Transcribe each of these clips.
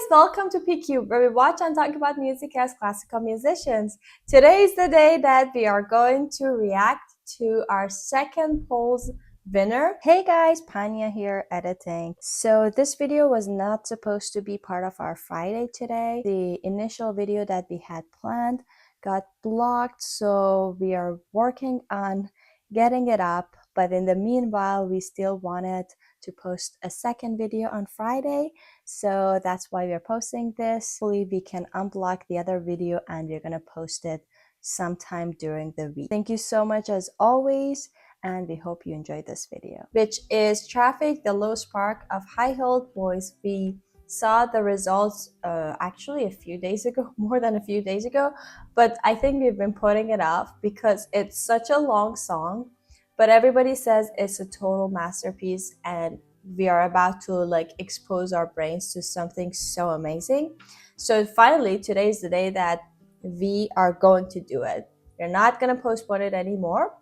welcome to PQ, where we watch and talk about music as classical musicians. Today is the day that we are going to react to our second polls winner. Hey guys, Panya here editing. So this video was not supposed to be part of our Friday today. The initial video that we had planned got blocked, so we are working on getting it up. But in the meanwhile, we still wanted to post a second video on Friday, so that's why we're posting this. Hopefully we can unblock the other video and we're gonna post it sometime during the week. Thank you so much as always, and we hope you enjoyed this video. Which is Traffic, the Low Spark of High-Heeled Boys. We saw the results actually a few days ago, more than a few days ago, but I think we've been putting it off because it's such a long song, but everybody says it's a total masterpiece and we are about to like expose our brains to something so amazing. So finally, today is the day that we are going to do it. We're not going to postpone it anymore.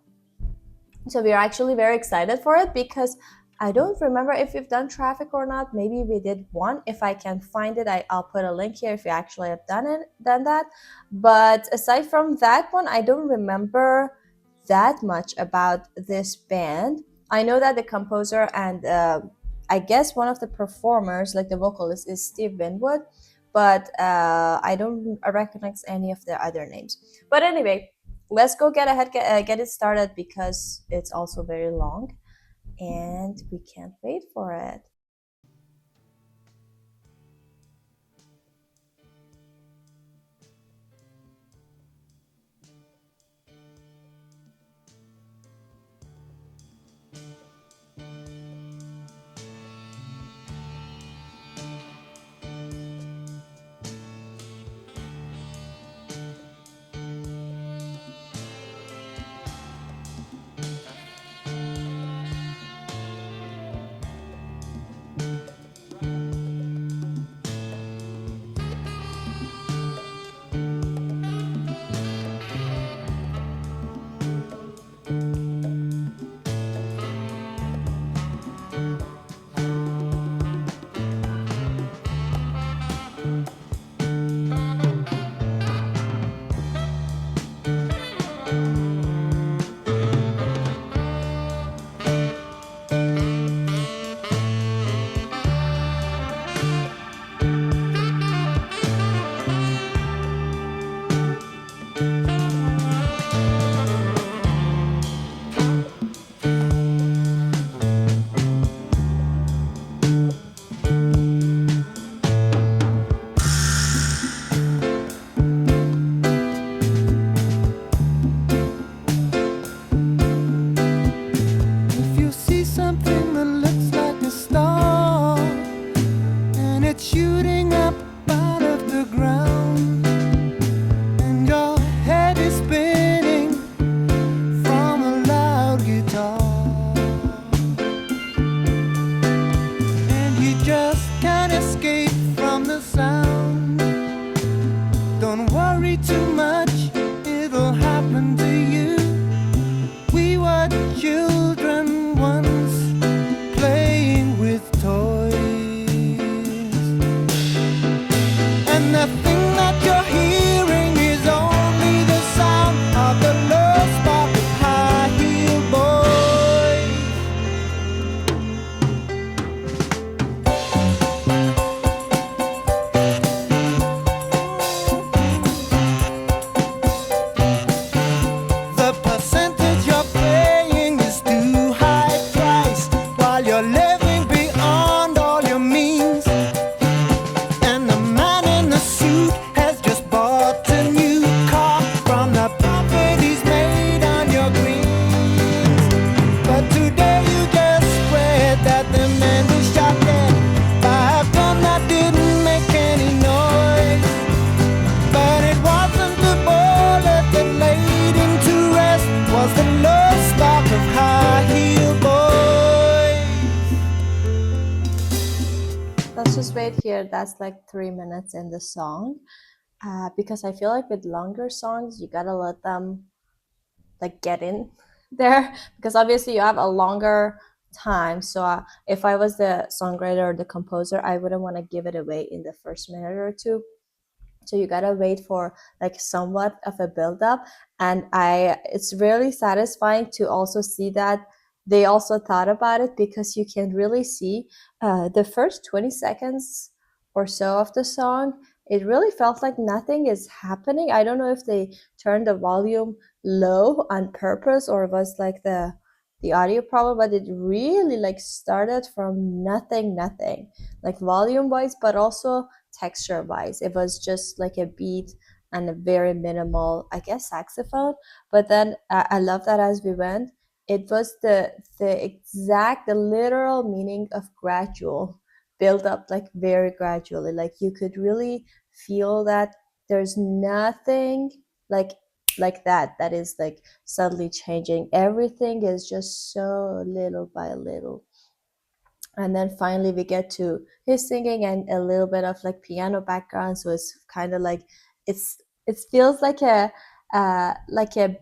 So we are actually very excited for it because I don't remember if we've done Traffic or not. Maybe we did one. If I can find it, I'll put a link here if you actually have done that. But aside from that one, I don't remember that much about this band. I know that the composer and I guess one of the performers, like the vocalist, is Steve Winwood, but I don't recognize any of the other names. But anyway, let's go get it started because it's also very long and we can't wait for it. Shooting up out of the ground, and your head is spinning from a loud guitar, and you just can't escape from the sound. Don't worry too much, it'll happen to you. We were children once, playing with toys. And the thing that you're hearing is only the sound of the low spark of high-heeled boys. The percentage you're paying is too high price, while you're living beyond all your means. And the man in the suit has just bought a new car from the profit he's made on your greens. But today you just read that the man was shot dead by a gun that didn't make any noise. But it wasn't the bullet that laid him to rest, was the low spark of high-heeled boys. Let's just wait here. That's like 3 minutes in the song because I feel like with longer songs you gotta let them like get in there, because obviously you have a longer time. So if I was the songwriter or the composer, I wouldn't want to give it away in the first minute or two. So you gotta wait for like somewhat of a build up. And it's really satisfying to also see that they also thought about it, because you can really see the first 20 seconds or so of the song, it really felt like nothing is happening. I don't know if they turned the volume low on purpose or it was like the audio problem, but it really like started from nothing, like volume wise, but also texture wise. It was just like a beat and a very minimal, I guess, saxophone. But then I love that as we went, it was the literal meaning of gradual, build up like very gradually. Like you could really feel that there's nothing like that is like suddenly changing. Everything is just so little by little. And then finally we get to his singing and a little bit of like piano background, so it's kind of like it feels like a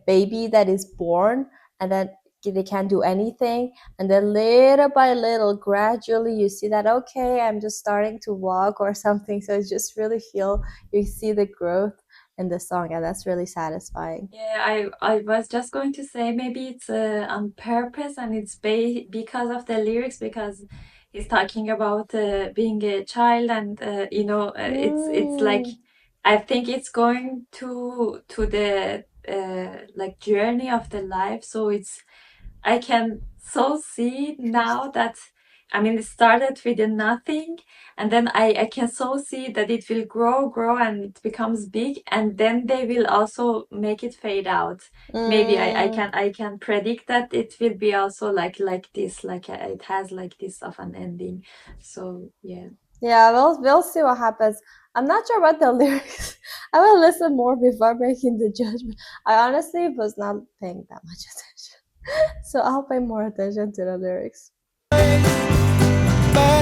baby that is born and then they can't do anything, and then little by little gradually you see that, okay, I'm just starting to walk or something. So it's just really feel, you see the growth in the song, and that's really satisfying. Yeah, I was just going to say maybe it's on purpose, and it's because of the lyrics, because he's talking about being a child, and it's like, I think it's going to the like journey of the life. So it's, I can so see now that, I mean, it started with a nothing, and then I can so see that it will grow and it becomes big, and then they will also make it fade out. Maybe I can predict that it will be also like this, like it has like this of an ending. So yeah. Yeah, we'll see what happens. I'm not sure about the lyrics. I will listen more before making the judgment. I honestly was not paying that much attention, so I'll pay more attention to the lyrics. But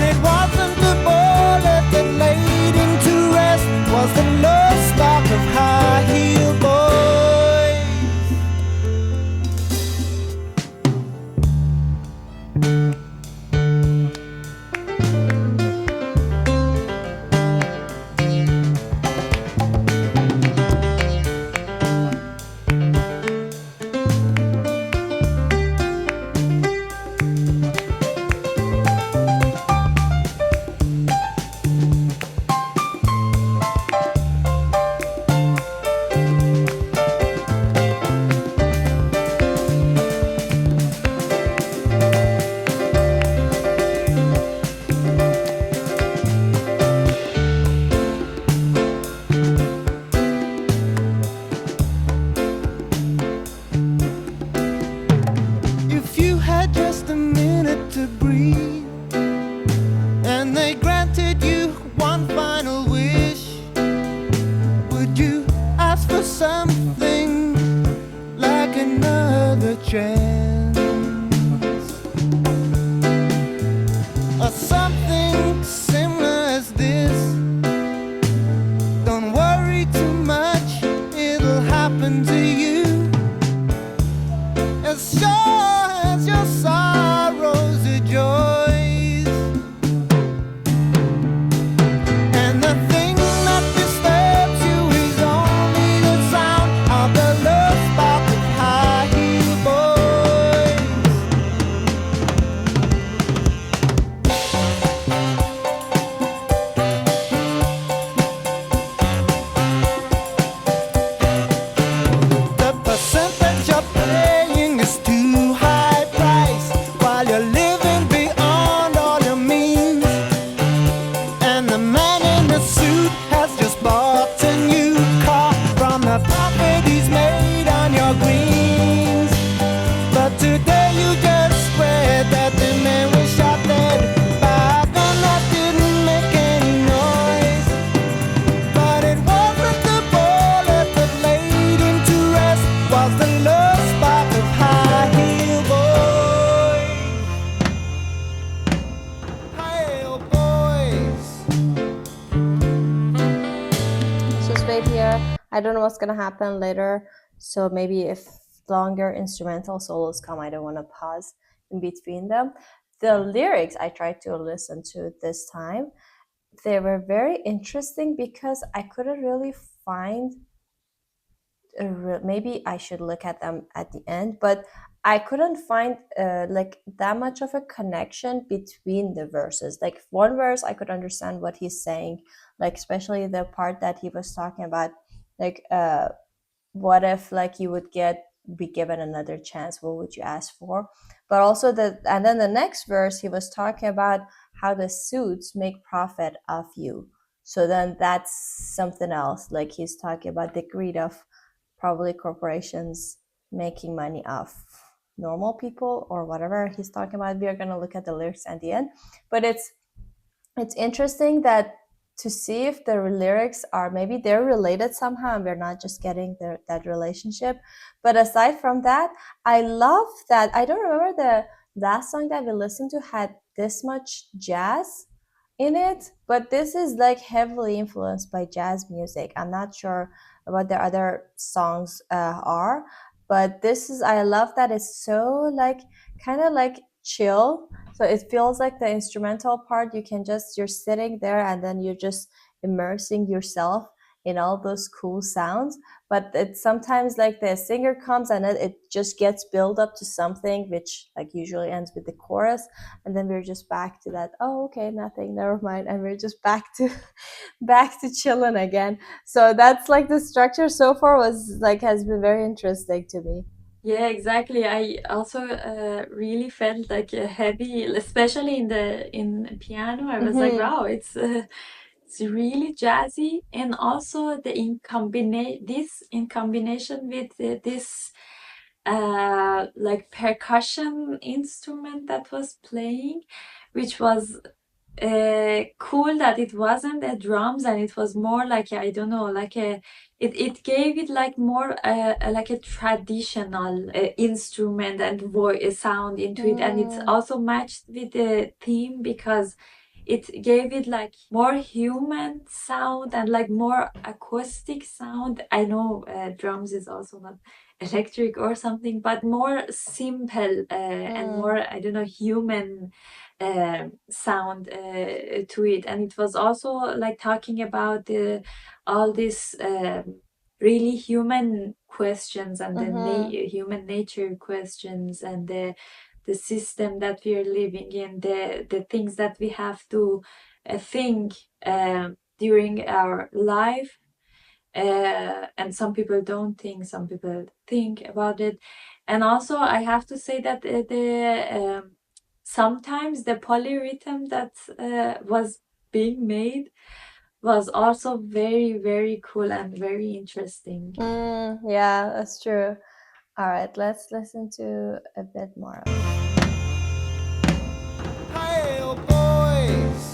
it wasn't the bullet that laid him to rest, was the love spark of high heel boys. If you had just a minute to breathe, and they granted you one final wish, would you ask for something like another chance? Or something similar as this? Don't worry too much, it'll happen to you. As sure as your sorrows are joys. And the thing that disturbs you is only the sound of the love spark of high heel boys. The percentage of paying is too high price, while you're living beyond all your means. And the man in the suit has just bought a new car from the profit he's made on your greens. But today you just read that the man was shot dead by a gun that didn't make any noise. But it wasn't the bullet that laid him to rest, was the love spark of high heel boys. High heel boys. Just wait here. I don't know what's gonna happen later, so maybe if longer instrumental solos come, I don't want to pause in between them. The lyrics I tried to listen to this time, they were very interesting because I couldn't really find maybe I should look at them at the end, but I couldn't find like that much of a connection between the verses. Like one verse, I could understand what he's saying, like especially the part that he was talking about, like what if like you would be given another chance, what would you ask for? But also and then the next verse he was talking about how the suits make profit of you. So then that's something else, like he's talking about the greed of probably corporations making money off normal people or whatever he's talking about. We are going to look at the lyrics at the end, but it's interesting that to see if the lyrics are maybe they're related somehow and we're not just getting that relationship. But aside from that, I love that I don't remember the last song that we listened to had this much jazz in it, but this is like heavily influenced by jazz music. I'm not sure what the other songs are, but this is, I love that it's so like kind of like chill. So it feels like the instrumental part, you can just, you're sitting there and then you're just immersing yourself in all those cool sounds. But it's sometimes like the singer comes and it just gets built up to something which like usually ends with the chorus, and then we're just back to that, oh okay, nothing, never mind, and we're just back to back to chilling again. So that's like the structure so far was like has been very interesting to me. Yeah, exactly. I also really felt like a heavy, especially in piano. I was like, wow, it's really jazzy, and also this in combination with this like percussion instrument that was playing, which was cool that it wasn't a drums and it was more like I don't know, like it gave it like more like a traditional instrument and voice sound into it, and it's also matched with the theme because it gave it like more human sound and like more acoustic sound. I know drums is also not electric or something, but more simple and more, I don't know, human sound to it. And it was also like talking about all these really human questions and the human nature questions and the system that we are living in, the things that we have to think during our life. And some people don't think, some people think about it. And also I have to say that sometimes the polyrhythm that was being made was also very, very cool and very interesting. Yeah, that's true. All right, let's listen to a bit more of it. Hey, oh boys.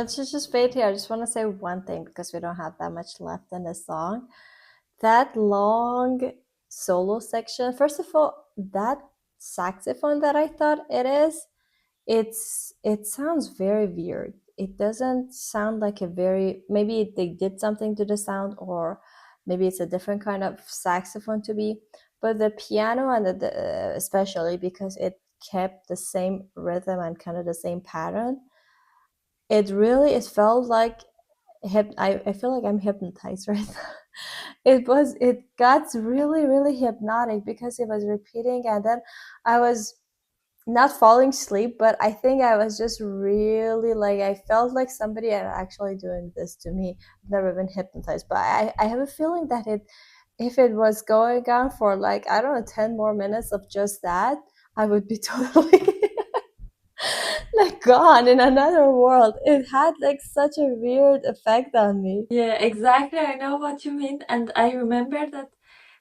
let's just wait here. I just want to say one thing because we don't have that much left in this song. That long solo section, first of all, that saxophone that I thought it is, it sounds very weird. It doesn't sound like a very, maybe they did something to the sound, or maybe it's a different kind of saxophone to be. But the piano and especially because it kept the same rhythm and kind of the same pattern, it felt like I feel like I'm hypnotized right now. It got really, really hypnotic because it was repeating, and then I was not falling asleep, but I think I was just really like, I felt like somebody had actually doing this to me. I've never been hypnotized, but I have a feeling that if it was going on for like, I don't know, 10 more minutes of just that, I would be totally like gone in another world. It had like such a weird effect on me. Yeah, exactly. I know what you mean. And I remember that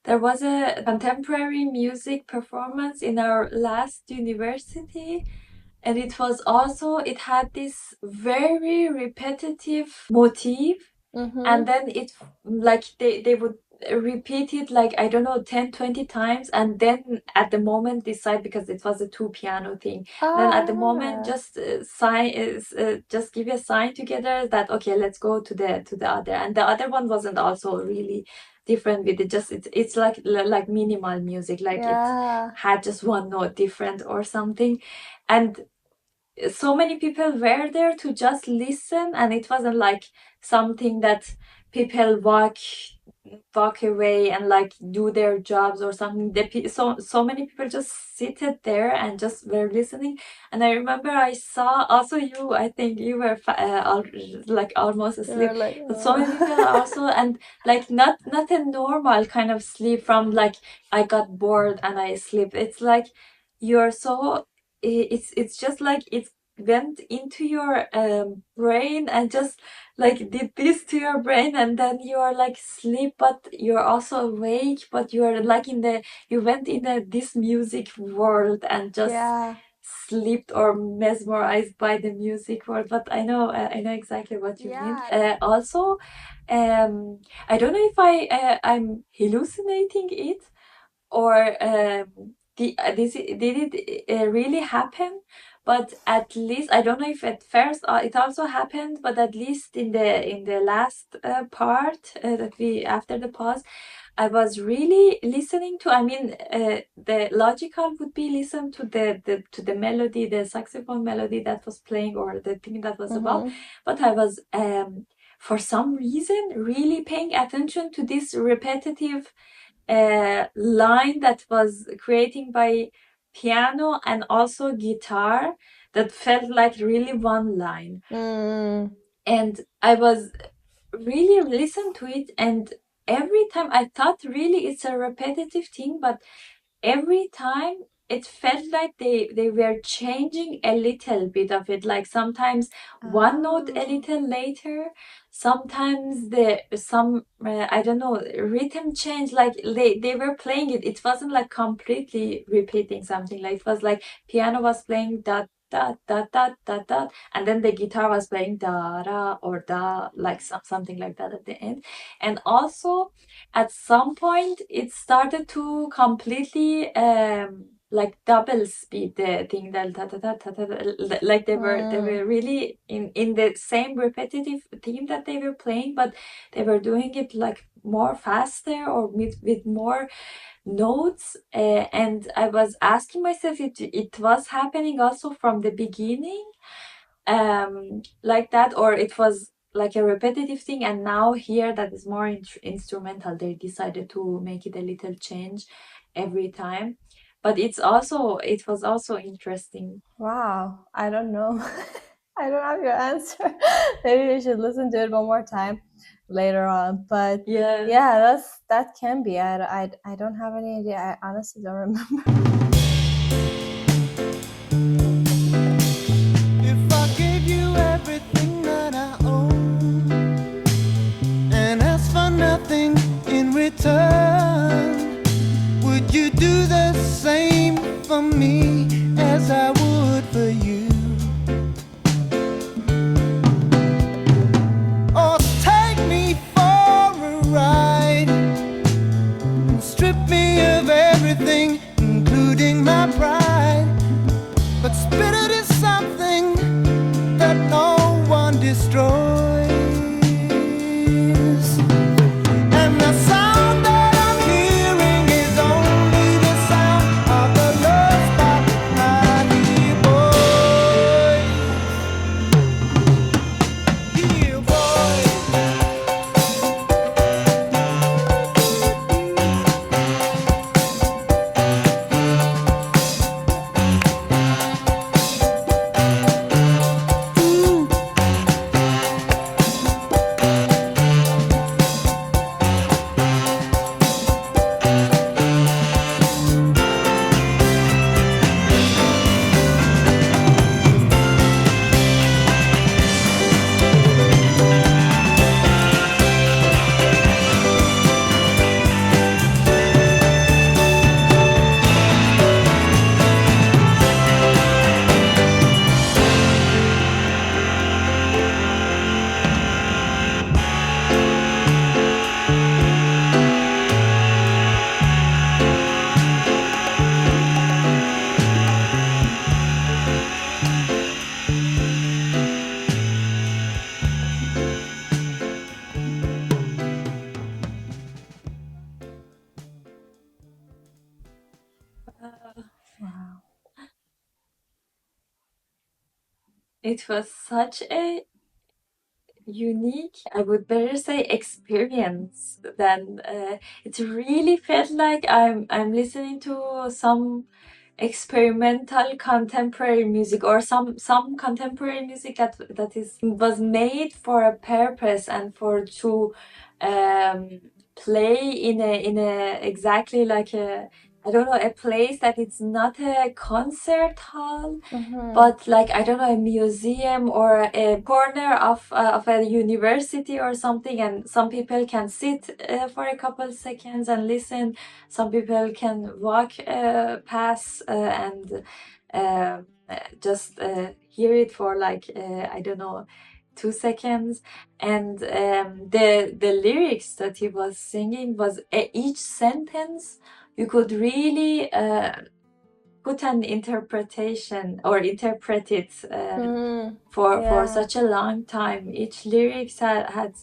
there was a contemporary music performance in our last university. And it was also, it had this very repetitive motif. And then it, like, they would repeat it, like, I don't know, 10, 20 times. And then at the moment decide, because it was a two piano thing. Then at the moment, just just give a sign together that, okay, let's go to the other. And the other one wasn't also really different with it. Just it's like minimal music, like it Yeah. had just one note different or something. And so many people were there to just listen, and it wasn't like something that people walk away and like do their jobs or something. So many people just seated there and just were listening. And I remember I saw also you, I think you were like almost They were asleep, like, but so many people also, and like not a normal kind of sleep from like I got bored and I sleep. It's like you're so, it's just like it went into your brain and just like did this to your brain, and then you are like sleep but you're also awake, but you are like you went in this music world and just yeah. slept or mesmerized by the music world. But I know exactly what you mean. Yeah. Also, I don't know if I'm hallucinating it, or did it really happen. But at least I don't know if at first it also happened, but at least in the last part that we after the pause, I was really listening to, I mean, the logical would be listen to the melody, the saxophone melody that was playing, or the thing that was above. But I was for some reason really paying attention to this repetitive line that was creating by piano and also guitar, that felt like really one line. And I was really listen to it, and every time I thought really it's a repetitive thing, but every time it felt like they were changing a little bit of it, like sometimes one note a little later, sometimes some I don't know, rhythm change, like they were playing it. It wasn't like completely repeating something, like it was like piano was playing da da da da da da, and then the guitar was playing da da or da, like something like that at the end. And also at some point it started to completely like double speed the thing that like they were really in the same repetitive theme that they were playing, but they were doing it like more faster or with more notes. And I was asking myself if it was happening also from the beginning, like that, or it was like a repetitive thing, and now here that is more instrumental, they decided to make it a little change every time. But it was also interesting. Wow, I don't know. I don't have your answer. Maybe we should listen to it one more time later on. But Yeah. yeah, that can be. I don't have any idea. I honestly don't remember. If I gave you everything that I own and asked for nothing in return, would you do the same for me as I would for you? Spirit is something that no one destroys. And the sound that I'm hearing is only the sound of the love spot I hear, boy. Hear, boy. Wow. It was such a unique, I would better say, experience. Than it really felt like I'm listening to some experimental contemporary music, or some contemporary music that was made for a purpose and for to play in a exactly like a, I don't know, a place that it's not a concert hall, but like, I don't know, a museum or a corner of a university or something, and some people can sit for a couple seconds and listen. Some people can walk past and just hear it for like, I don't know, 2 seconds. And the lyrics that he was singing was, each sentence you could really put an interpretation or interpret it for Yeah. such a long time. Each lyrics had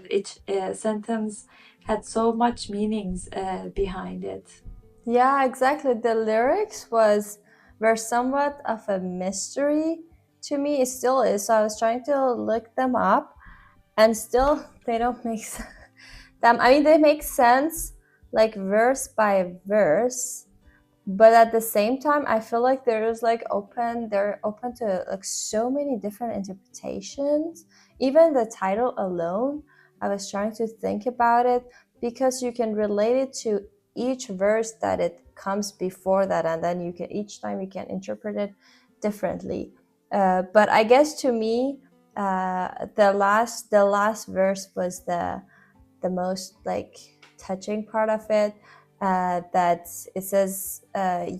each sentence had so much meanings behind it. Yeah, exactly. The lyrics were somewhat of a mystery to me. It still is. So I was trying to look them up, and still they don't make sense. I mean, they make sense like verse by verse, but at the same time, I feel like they're open to like so many different interpretations. Even the title alone, I was trying to think about it, because you can relate it to each verse that it comes before that, and then each time you can interpret it differently. But I guess to me, the last verse was the most like touching part of it. That it says,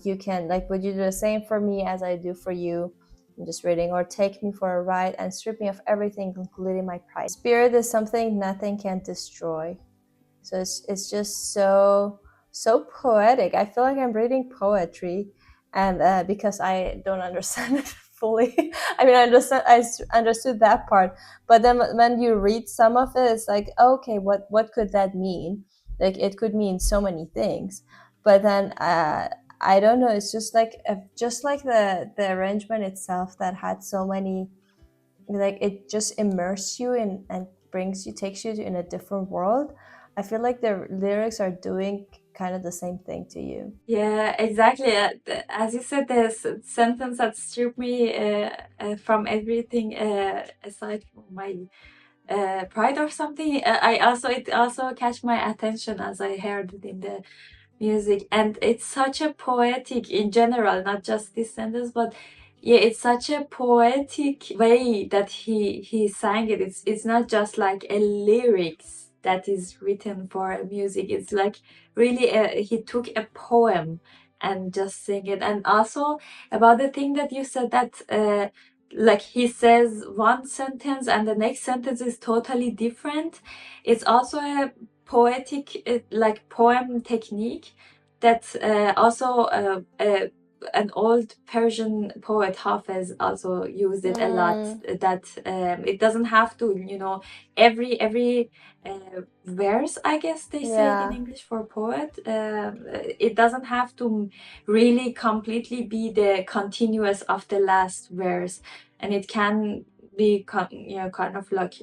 you can, like, would you do the same for me as I do for you? I'm just reading. Or take me for a ride and strip me of everything, including my pride. Spirit is something nothing can destroy. So it's just so poetic. I feel like I'm reading poetry, and because I don't understand it fully. I mean, I understood that part, but then when you read some of it, it's like, okay, what could that mean? Like, it could mean so many things, but then I don't know. It's just like the arrangement itself that had so many, like, it just immerses you in and takes you to in a different world. I feel like the lyrics are doing kind of the same thing to you. Yeah, exactly. As you said, the sentence that stripped me from everything aside from my pride or something. It also catch my attention as I heard it in the music, and it's such a poetic in general, not just this sentence, but yeah, it's such a poetic way that he sang it. It's not just like a lyrics that is written for music. It's like really he took a poem and just sing it. And also about the thing that you said, that like he says one sentence and the next sentence is totally different. It's also a poetic like poem technique that also an old Persian poet Hafiz also used it a lot, that it doesn't have to, you know, every verse, I guess they say it in English for poet, it doesn't have to really completely be the continuous of the last verse, and it can be you know, kind of like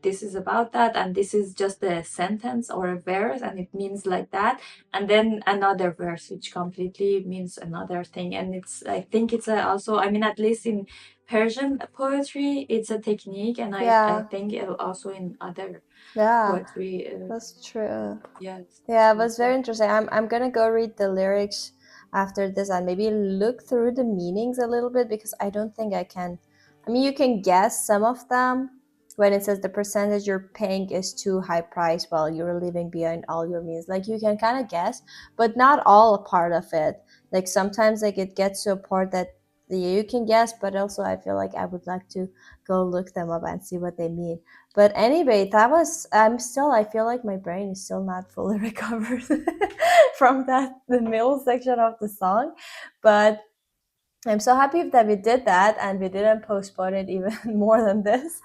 this is about that, and this is just a sentence or a verse and it means like that, and then another verse which completely means another thing. And it's, I think it's also, I mean, at least in Persian poetry it's a technique, and I think also in other poetry. That's true. Yes. Yeah, it was very interesting. I'm gonna go read the lyrics after this and maybe look through the meanings a little bit, because I don't think I can. I mean, you can guess some of them when it says the percentage you're paying is too high price while you're living beyond all your means. Like, you can kind of guess, but not all a part of it. Like, sometimes like it gets to a part that you can guess, but also I feel like I would like to go look them up and see what they mean. But anyway, that was, I feel like my brain is still not fully recovered from the middle section of the song. But I'm so happy that we did that and we didn't postpone it even more than this.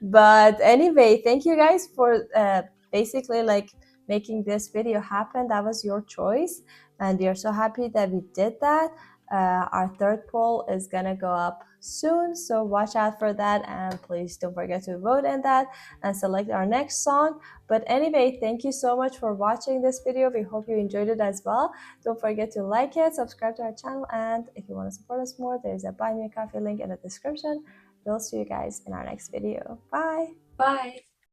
But anyway, thank you guys for basically like making this video happen. That was your choice, and we are so happy that we did that. Our third poll is gonna go up soon, so watch out for that, and please don't forget to vote in that and select our next song. But anyway, thank you so much for watching this video. We hope you enjoyed it as well. Don't forget to like it, subscribe to our channel, and if you want to support us more, there's a buy me a coffee link in the description. We'll see you guys in our next video. Bye. Bye.